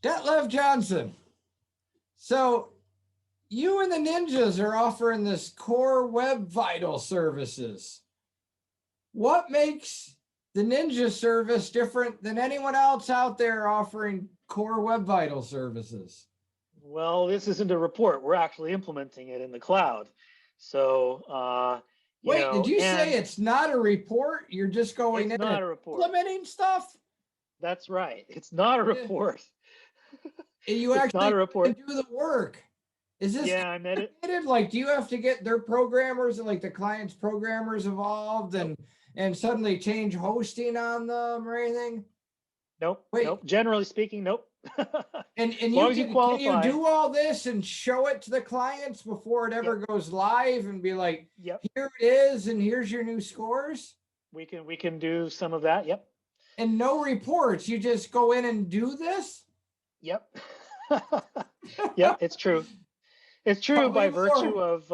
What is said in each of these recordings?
Detlef Johnson. So you and the Ninjas are offering this core web vital services. What makes the Ninja service different than anyone else out there offering core web vital services? Well, this isn't a report. We're actually implementing it in the cloud. So, wait, did you say it's not a report? You're just going in and implementing stuff? That's right. It's not a report. You actually do the work. Is this complicated? Like, do you have to get their programmers, like the client's programmers, involved and suddenly change hosting on them or anything? Nope. Nope. Generally speaking, nope. And can you do all this and show it to the clients before it ever goes live and be like, here it is, and here's your new scores? We can do some of that. Yep. And no reports. You just go in and do this? Yep. Yep, it's true. It's true by virtue of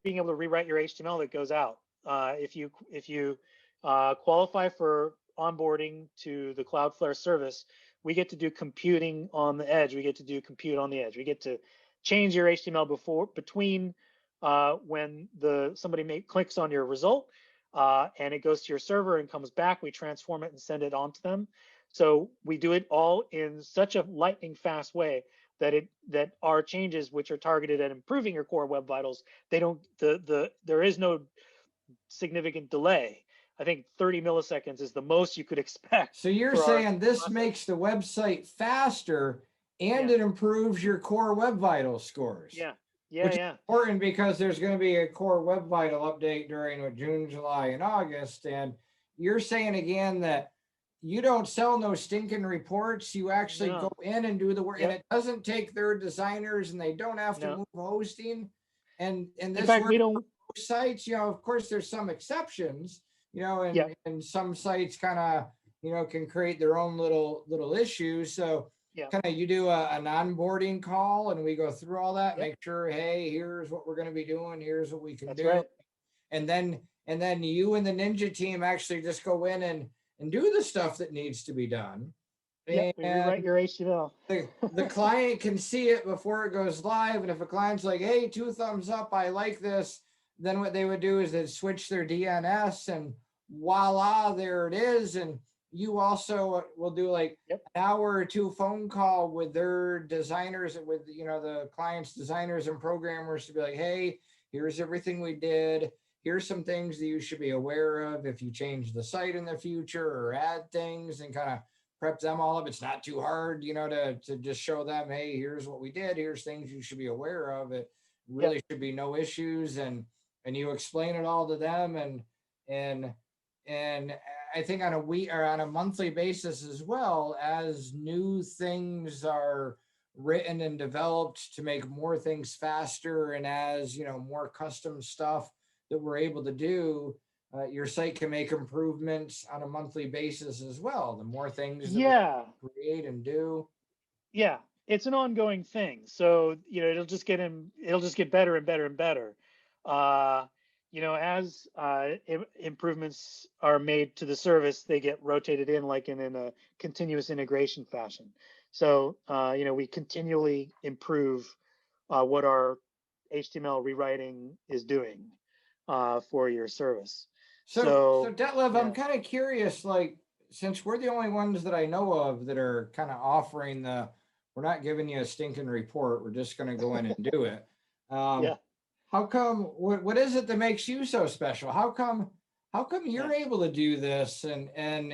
being able to rewrite your HTML that goes out. If you qualify for onboarding to the Cloudflare service, we get to do computing on the edge. We get to do compute on the edge. We get to change your HTML between when somebody clicks on your result and it goes to your server and comes back. We transform it and send it on to them. So we do it all in such a lightning fast way that our changes, which are targeted at improving your core web vitals, there is no significant delay. I think 30 milliseconds is the most you could expect. So you're saying this makes the website faster and it improves your core web vital scores. Yeah. Which is important because there's going to be a core web vital update during June, July, and August. And you're saying again that you don't sell no stinking reports. You actually go in and do the work, and it doesn't take their designers, and they don't have to move hosting. And this in fact, we don't sites, of course, there's some exceptions, and some sites kind of, can create their own little issues. So kind of you do an onboarding call, and we go through all that, make sure, hey, here's what we're going to be doing, here's what we can do, right. and then you and the Ninja team actually just go in and do the stuff that needs to be done. Yeah, we rewrite your HTML. The client can see it before it goes live. And if a client's like, hey, 2 thumbs up, I like this, then what they would do is they'd switch their DNS and voila, there it is. And you also will do like an hour or 2 phone call with their designers, with the client's designers and programmers to be like, hey, here's everything we did. Here's some things that you should be aware of if you change the site in the future or add things, and kind of prep them all up. It's not too hard, to just show them, hey, here's what we did. Here's things you should be aware of. It really should be no issues. And you explain it all to them. And I think on a week or on a monthly basis as well, as new things are written and developed to make more things faster, and as more custom stuff that we're able to do, your site can make improvements on a monthly basis as well. The more things that we create and do. Yeah, it's an ongoing thing. So it'll just get better and better and better. As improvements are made to the service, they get rotated in like in a continuous integration fashion. So we continually improve what our HTML rewriting is doing for your service. So Detlef, I'm kind of curious, like, since we're the only ones that I know of that are kind of offering we're not giving you a stinking report, we're just going to go in and do it. How come, what is it that makes you so special? How come you're able to do this and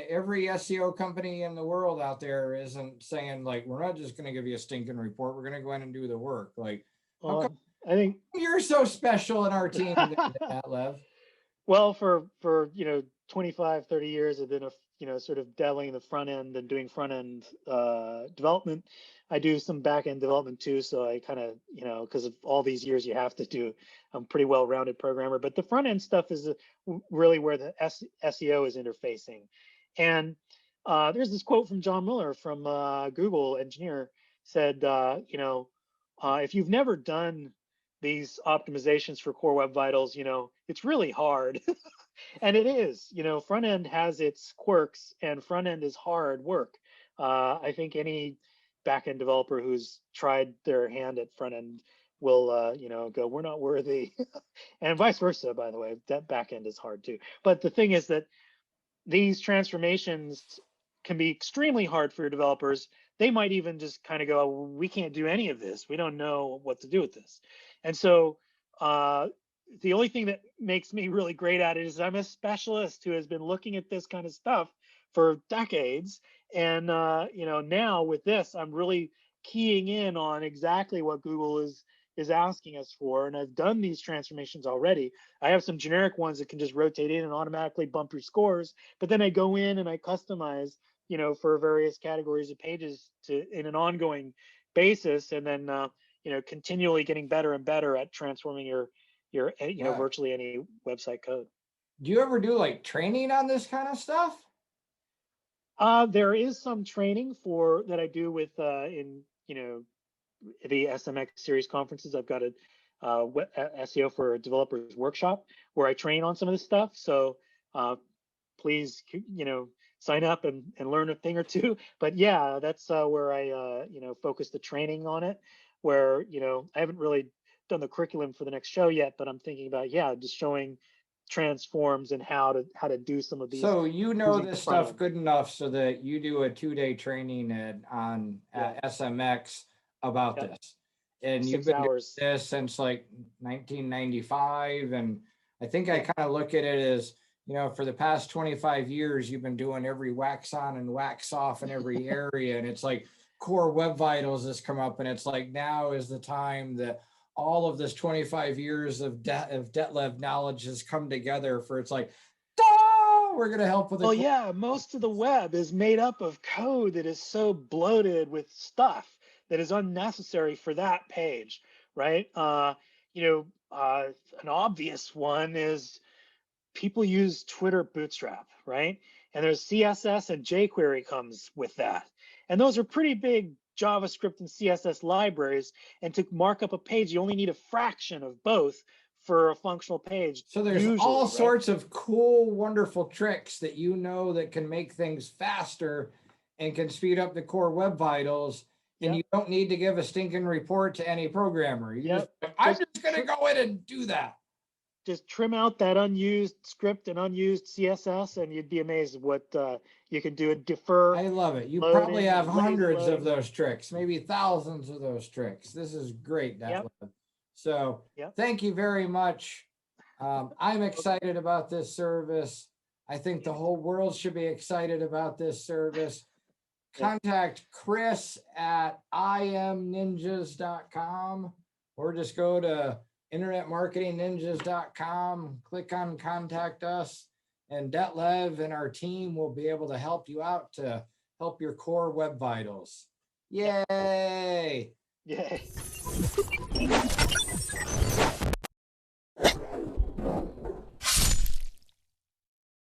every SEO company in the world out there isn't saying, like, we're not just going to give you a stinking report, we're going to go in and do the work? Like, how come I think you're so special in our team, Detlef? Well, for 25, 30 years, I've been sort of dabbling in the front end and doing front end development. I do some back end development too. So I kind of, because of all these years you have to do, I'm a pretty well-rounded programmer. But the front end stuff is really where the SEO is interfacing. And there's this quote from John Mueller from Google engineer said, if you've never done these optimizations for core web vitals, it's really hard. And it is, front end has its quirks, and front end is hard work. I think any back end developer who's tried their hand at front end will, go, we're not worthy. And vice versa, by the way, that back end is hard too. But the thing is that these transformations can be extremely hard for your developers. They might even just kind of go, we can't do any of this. We don't know what to do with this. And so the only thing that makes me really great at it is I'm a specialist who has been looking at this kind of stuff for decades. And now with this, I'm really keying in on exactly what Google is asking us for. And I've done these transformations already. I have some generic ones that can just rotate in and automatically bump your scores, but then I go in and I customize, for various categories of pages in an ongoing basis. And then, continually getting better and better at transforming your virtually any website code. Do you ever do like training on this kind of stuff? There is some training that I do with in the SMX series conferences. I've got a SEO for Developers workshop where I train on some of this stuff. So please, sign up and learn a thing or two. But yeah, that's where I focus the training on it. Where I haven't really done the curriculum for the next show yet, but I'm thinking about just showing transforms and how to do some of these. So this stuff good enough so that you do a 2-day training at SMX about this, and you've been doing this since like 1995, and I think I kind of look at it as for the past 25 years you've been doing every wax on and wax off in every area, and it's like core web vitals has come up, and it's like now is the time that all of this 25 years of Detlef knowledge has come together for it's like, we're going to help with it. Well, yeah, most of the web is made up of code that is so bloated with stuff that is unnecessary for that page, right? An obvious one is people use Twitter Bootstrap, right? And there's CSS and jQuery comes with that. And those are pretty big JavaScript and CSS libraries. And to mark up a page, you only need a fraction of both for a functional page. So there's all sorts of cool, wonderful tricks that that can make things faster and can speed up the core web vitals. And you don't need to give a stinking report to any programmer. I'm just going to go in and do that. Just trim out that unused script and unused CSS, and you'd be amazed at what you can do and defer. I love it. You probably have hundreds of those tricks, maybe thousands of those tricks. This is great, Detlef. So thank you very much. I'm excited about this service. I think the whole world should be excited about this service. Contact Chris at imninjas.com or just go to internetmarketingninjas.com, click on contact us, and Detlef and our team will be able to help you out to help your core web vitals. Yay! Yay!